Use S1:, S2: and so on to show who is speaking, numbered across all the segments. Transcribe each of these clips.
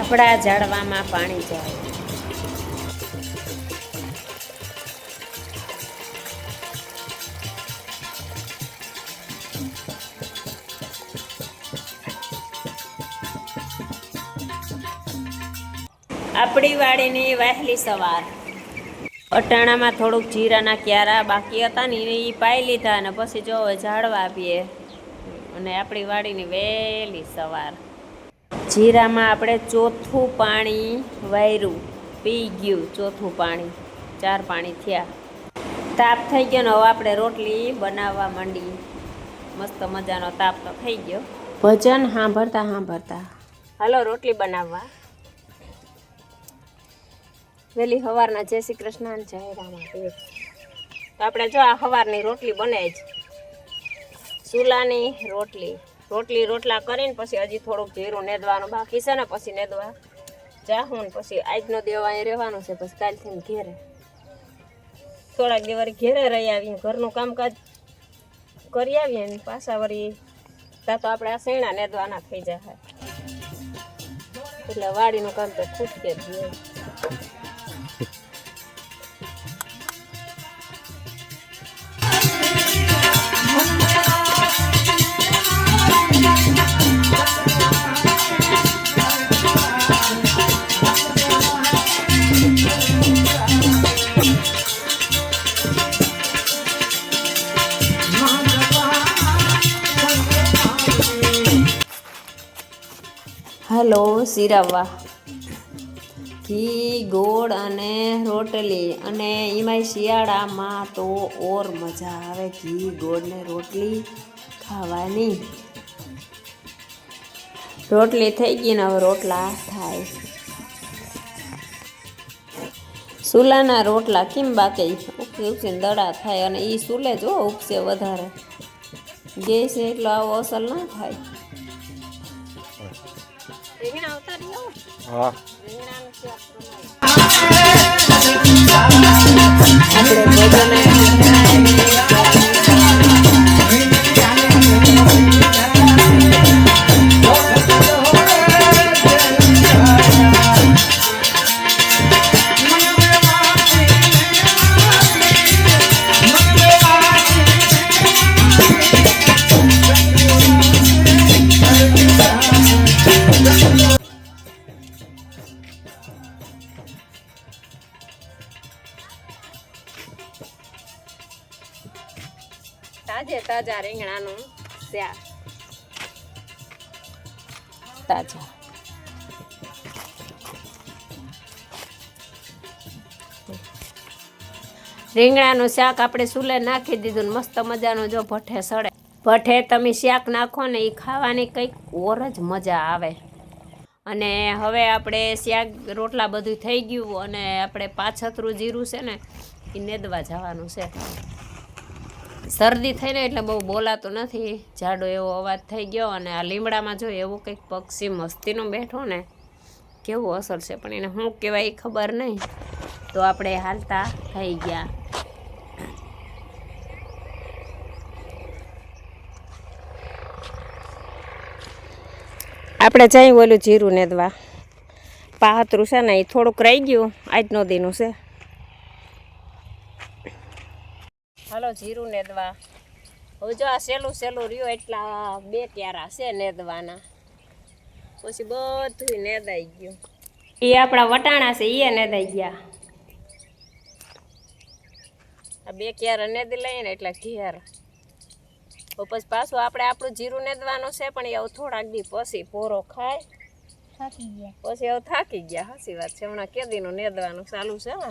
S1: આપણા ઝાડવામાં પાણી જાય. આપણી વાડીની વહેલી સવાર. અટાણામાં થોડુંક જીરાના ક્યારા બાકી હતા ને એ પાઈ લીધા અને પછી જો ઝાડવા આપીએ. અને આપણી વાડીની વહેલી સવાર. જીરામાં આપણે ચોથું પાણી વાર્યું, પી ગયું ચોથું પાણી. 4 પાણી થયા. તાપ થઈ ગયો ને હવે આપણે રોટલી બનાવવા માંડી. મસ્ત મજાનો તાપ તો થઈ ગયો. ભજન સાંભળતા હાલો રોટલી બનાવવા. વહેલી સવારના જય શ્રી કૃષ્ણ જય રામાદેવ. તો આપણે જો આ સવારની રોટલી બને જ. ચૂલાની રોટલા કરીને પછી હજી થોડુંક જીરું નેદવાનું બાકી છે ને પછી નેદવા જાહું ને પછી આજનો દેવ અહીં રહેવાનું છે. પછી કાલથી ઘેરે થોડાક દિવસ ઘેરે રહી આવીએ, ઘરનું કામકાજ કરી આવીએ ને પાછા વળી ત્યાં તો આપણે આ શેણા નેદવાના થઈ જાય. એટલે વાડીનું કામ તો ખૂટકે જ હોય. હાલો સિરાવવા. ઘી ગોળ અને રોટલી, અને એમાંય શિયાળામાં તો ઓર મજા આવે ઘી ગોળ ને રોટલી ખાવાની. રોટલી થઈ ગઈ ને હવે રોટલા થાય. ચૂલાના રોટલા કેમ બાકી ઉપસીને દડા થાય, અને એ ચૂલે જો ઉપસે વધારે. ગેસ એટલો આવો અસર ના થાય. તાજા રીંગણાનું શાક. તાજા રીંગણાનું શાક આપણે ચૂલે નાખી દીધું ને મસ્ત મજાનું જો ભઠ્ઠે સડે. ભઠ્ઠે તમે શાક નાખો ને એ ખાવાની કંઈક ઓર જ મજા આવે. અને હવે આપણે શાક રોટલા બધું થઈ ગયું અને આપણે પાછતરું જીરું છે ને એ નેદવા જવાનું છે. શરદી થઈને એટલે બહુ બોલાતું નથી. જાડો એવો અવાજ થઈ ગયો. અને આ લીમડામાં જો એવું કંઈક પક્ષી મસ્તીનું બેઠું ને કેવું અસર છે, પણ એને શું કહેવાય એ ખબર નહીં. તો આપણે હાલતા થઈ ગયા. આપણે જઈ ઓલું જીરું નેદવા. પાહતરું છે ને એ થોડુંક રહી ગયું આજનો દીનું છે. હાલો જીરું નેદવા. હવે જો આ સહેલું રહ્યું એટલા 2 ક્યારા છે નેદવાના. પછી બધું નેદાઈ ગયું. એ આપણા વટાણા છે એ નેદાઈ ગયા. આ 2 ક્યારા નેદી લઈએ ને એટલે ઘેર. પછી પાછું આપણે આપણું જીરું નેદવાનું છે, પણ એવું થોડાક દી પછી પોરો ખાય પછી એવું થાકી ગયા. સાચી વાત છે. હમણાં કેદીનું નેદવાનું ચાલુ છે ને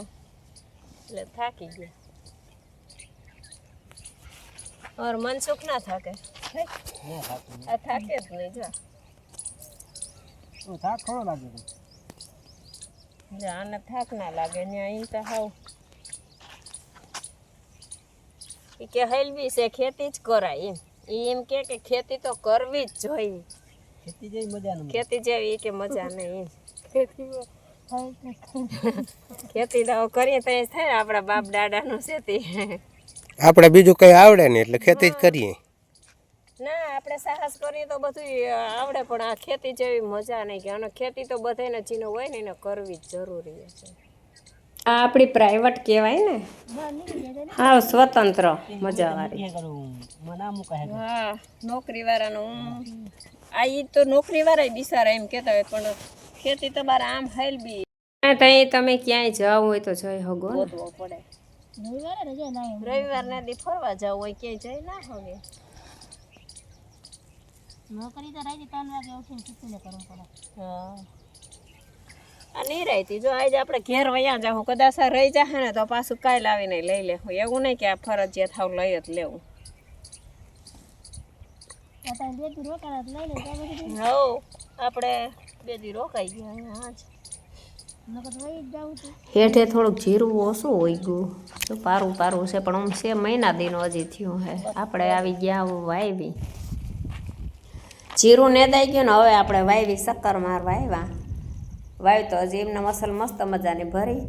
S1: એટલે થાકી ગયા. और मनसुख ना थाके आ थाके ज नहीं जा
S2: तो थाक थोड़ो लागे
S1: जाने थाक ना लागे ने इन तो हाउ के हेलवी से खेती ज कराय एम के खेती तो करवी ज जोई
S2: खेती जेवी मजा नहीं
S1: खेती जेवी के मजा नहीं खेती खेती तो करिए तो थाय आपड़ा बाप दादा नु खेती
S2: આપણે બીજું કઈ આવડે ને એટલે ખેતી જ કરીએ
S1: ના આપણે સાહસ કરીએ તો બધું આવડે, પણ આ ખેતી જેવી મજા નહીં કે, અને ખેતી તો બધાને જીનો હોય ને એને કરવી જ જરૂરી છે. આ આપણી પ્રાઇવેટ કહેવાય ને, હા સ્વતંત્ર મજાવાળી. હા નોકરી વાળાનું આ ઈ તો નોકરી વાળા બિચારા એમ કહેતા હોય, પણ ખેતી તમારે આમ હેલ બી તઈ તમે ક્યાંય જાવ હોય તો જઈ હગો ગોતવો પડે. રવિવાર ના દી ફરવા જાવ હોય ક્યાંય જઈ ના હગે. નોકરી તો રાતે 3 વાગે ઉઠીને ટિફિન કરવું પડે. હા આ નિરાયતી જો આજે આપણે ઘેર વયા જાઉં, કદાચ આ રહી જાહે ને તો પાછું કાલ આવીને લઈ લેવું. એવું નહીં કે આ ફરજિયાત થાવ લઈ જ લેવું. હવ આપણે 2 દી રોકાઈ ગયા અહીંયા આજ. હેઠે થોડુંક જીરું ઓછું હોય ગયું, શું પારું પારું છે, પણ આમ છે મહિના દીનો હજી થયું હે. આપણે આવી ગયા વાવી જીરું નેદાઈ ગયું ને, હવે આપણે વાવી શક્કર મારવા આવ્યા. વાવી તો હજી એમને મસલ મસ્ત મજાની ભરી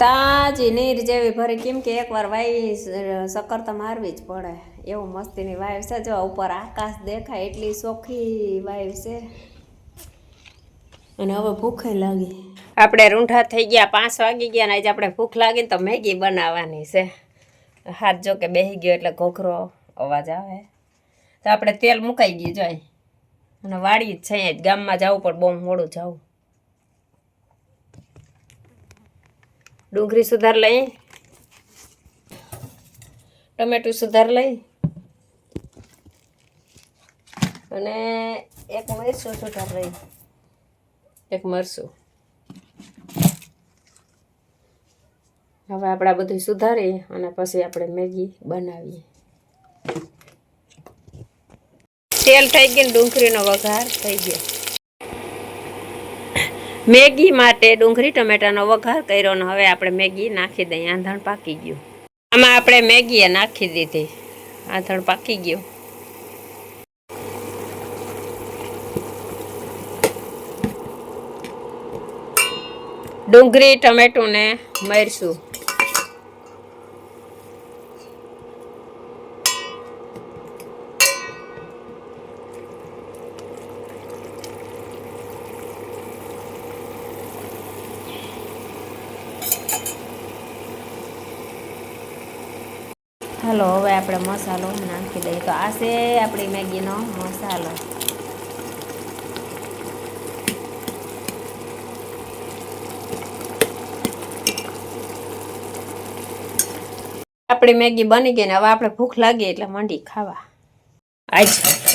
S1: તાજી નીર જેવી ભરી, કેમ કે એકવાર વાવી શક્કર તો મારવી જ પડે એવું મસ્તીની વાવી છે. જો ઉપર આકાશ દેખાય એટલી ચોખ્ખી વાવી છે. અને હવે ભૂખે લાગી. આપણે રૂંઢા થઈ ગયા, 5 વાગી ગયા ને આજે આપણે ભૂખ લાગી ને તો મેગી બનાવવાની છે. હાથ જો કે બેસી ગયો એટલે ઘોઘરો અવાજ આવે. તો આપણે તેલ મુકાઈ ગયું જોઈ, અને વાડી જ છે જ, ગામમાં જવું પણ બહુ મોડું જવું. ડુંગળી સુધાર લઈ, ટમેટું સુધાર લઈ, અને એક મરચું સુધાર લઈ, એક મરચું. હવે આપણે બધું સુધારી અને પછી આપણે મેગી બનાવીએ. તેલ થઈ ગયું ને ડુંગળીનો વઘાર થઈ ગયો. મેગી માટે ડુંગળી ટમેટાનો વઘાર કર્યો ને હવે આપણે મેગી નાખી દઈએ. આંધણ પાકી ગયું. આમાં આપણે મેગી નાખી દીધી, આંધણ પાકી ગયું. ડુંગળી ટમેટું ને મરચું. હાલો હવે આપણે મસાલો નાખી દઈએ. તો આ છે આપણી મેગીનો મસાલો. આપણી મેગી બની ગઈ ને હવે આપણે ભૂખ લાગી એટલે મંડી ખાવા. આજ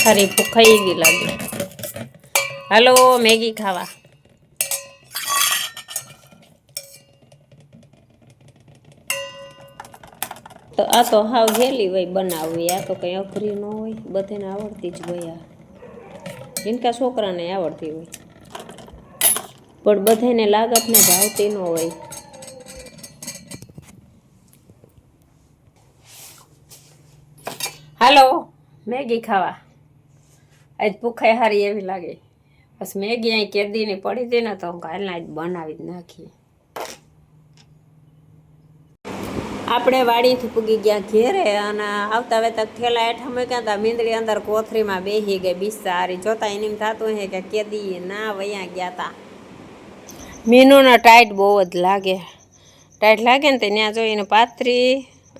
S1: ખરી ભૂખ એવી લાગી. હાલો મેગી ખાવા. તો આ તો હાવ હેલી હોય બનાવવી, આ તો કંઈ અઘરી ન હોય, બધાને આવડતી જ હોય. આ જીનકા છોકરાને આવડતી હોય, પણ બધાને લાગતને ભાવતી ન હોય. હાલો મેગી ખાવા. આજ ભૂખાઈ હારી એવી લાગે. બસ મેગી અહીં કેદીની પડી હતી ને તો કાલના જ બનાવી જ નાખીએ. આપણે વાડીથી પૂગી ગયા ઘેરે અને આવતા વેતા થેલા હેઠા મૂક્યા હતા. મીંદડી અંદર કોથરીમાં બેસી ગઈ બિચારી. જોતા એને એમ થતું હે કે કેદી ના વયા ગયા હતા. મીનુનો ટાઈટ બહુ જ લાગે. ટાઈટ લાગે ને તે ત્યાં જોઈને પાથરી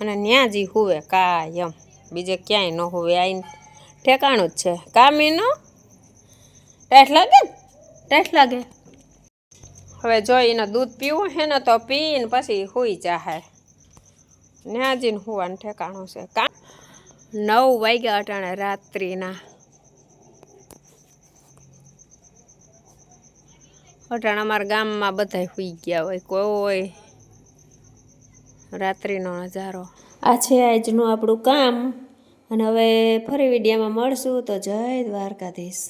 S1: અને ત્યાં જ હુવે કાયમ, બીજે ક્યાંય ન હુવે. આઈને ઠેકાણું જ છે. કા મીનુ ટાઈટ લાગે ને? ટાઈટ લાગે. હવે જો એને દૂધ પીવું હે ને તો પીને પછી હુઈ જાહે. ત્યાં જઈને હુવાનું ઠેકાણું છે. 9 વાગ્યા અટાણે રાત્રિના. અટાણે અમારા ગામમાં બધા સુઈ ગયા હોય, કોઈ રાત્રિનો નજારો. આ છે આજનું આપણું કામ. અને હવે ફરી વિડીયોમાં મળશું. તો જય દ્વારકાધીશ.